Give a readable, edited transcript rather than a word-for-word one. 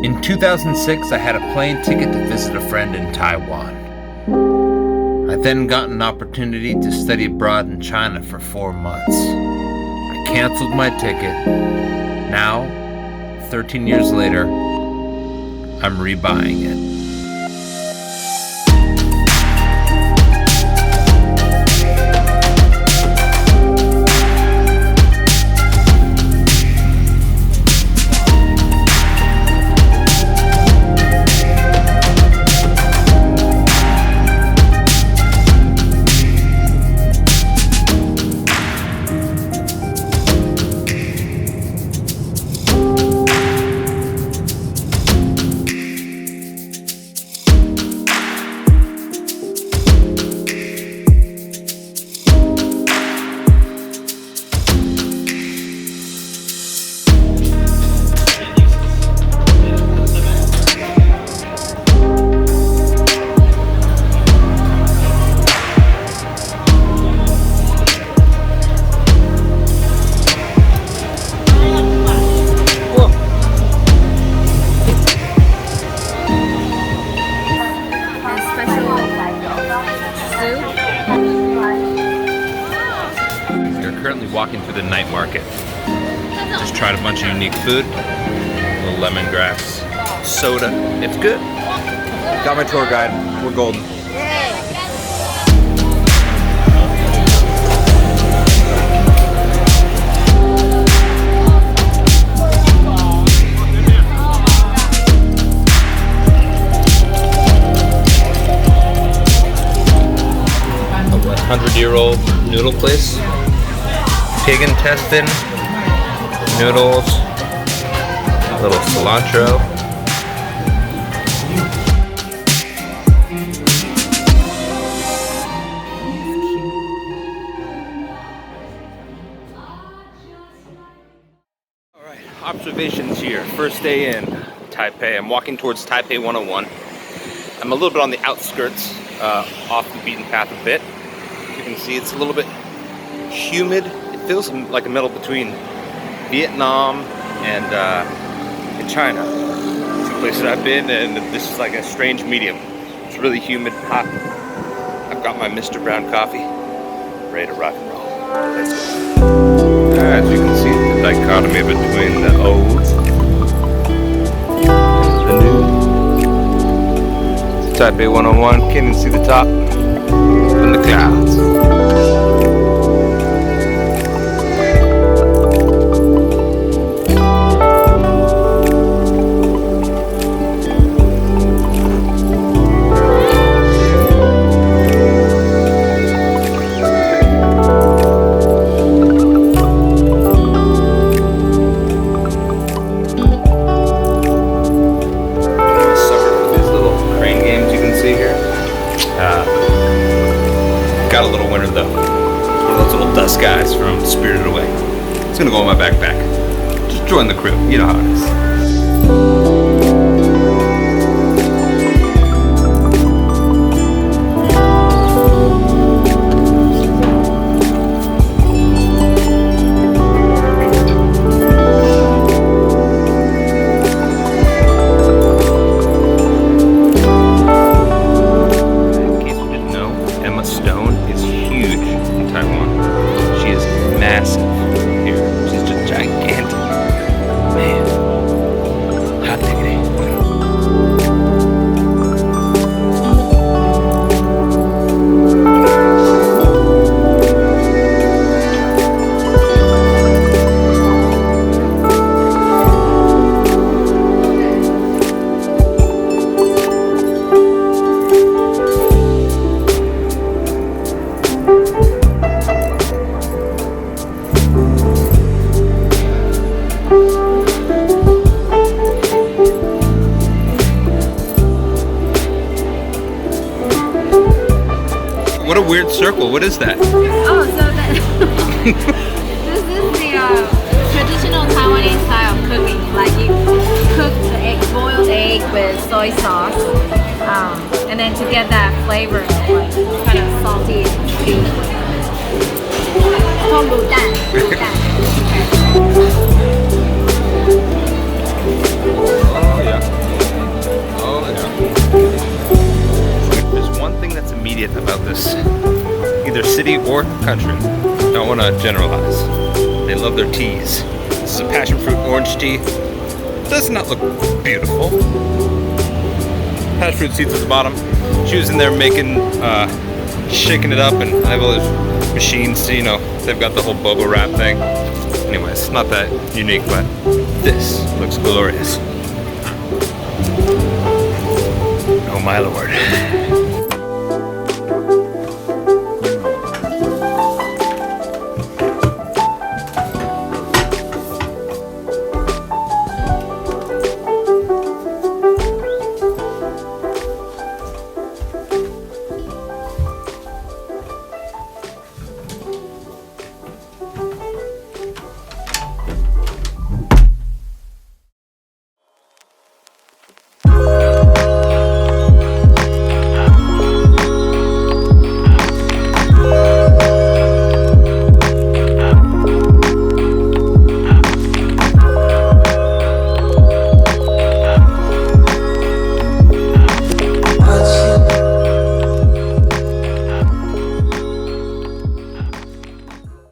In 2006, I had a plane ticket to visit a friend in Taiwan. I then got an opportunity to study abroad in China for 4 months. I canceled my ticket. Now, 13 years later, I'm rebuying it. Currently walking through the night market. Just tried a bunch of unique food. A little lemongrass soda. It's good. Got my tour guide. We're golden. A 100-year-old noodle place. Pig intestine, noodles, a little cilantro. All right, observations here. First day in Taipei. I'm walking towards Taipei 101. I'm a little bit on the outskirts, off the beaten path a bit. You can see it's a little bit humid. It feels like a middle between Vietnam and China. Two places I've been, and this is like a strange medium. It's really humid, hot. I've got my Mr. Brown coffee, ready to rock and roll. Let's go. As you can see, the dichotomy between the old and the new. It's Taipei 101. Can't even see the top from the clouds. Got a little winner though. It's one of those little dust guys from Spirited Away. It's gonna go in my backpack. Just join the crew, you know how it is. What a weird circle. What is that? Oh, so that this is the traditional Taiwanese style of cooking. Like you cook the egg, boiled egg with soy sauce, and then to get that flavor, like kind of salty and sweet. It's called 卤蛋. Oh yeah. idiot about this either city or country. Don't want to generalize. They love their teas. This is a passion fruit orange tea. Does not look beautiful. Passion fruit seeds at the bottom. She was in there making, shaking it up, and I have all those machines, so, you know, they've got the whole boba wrap thing. Anyways, not that unique, but this looks glorious. Oh my lord.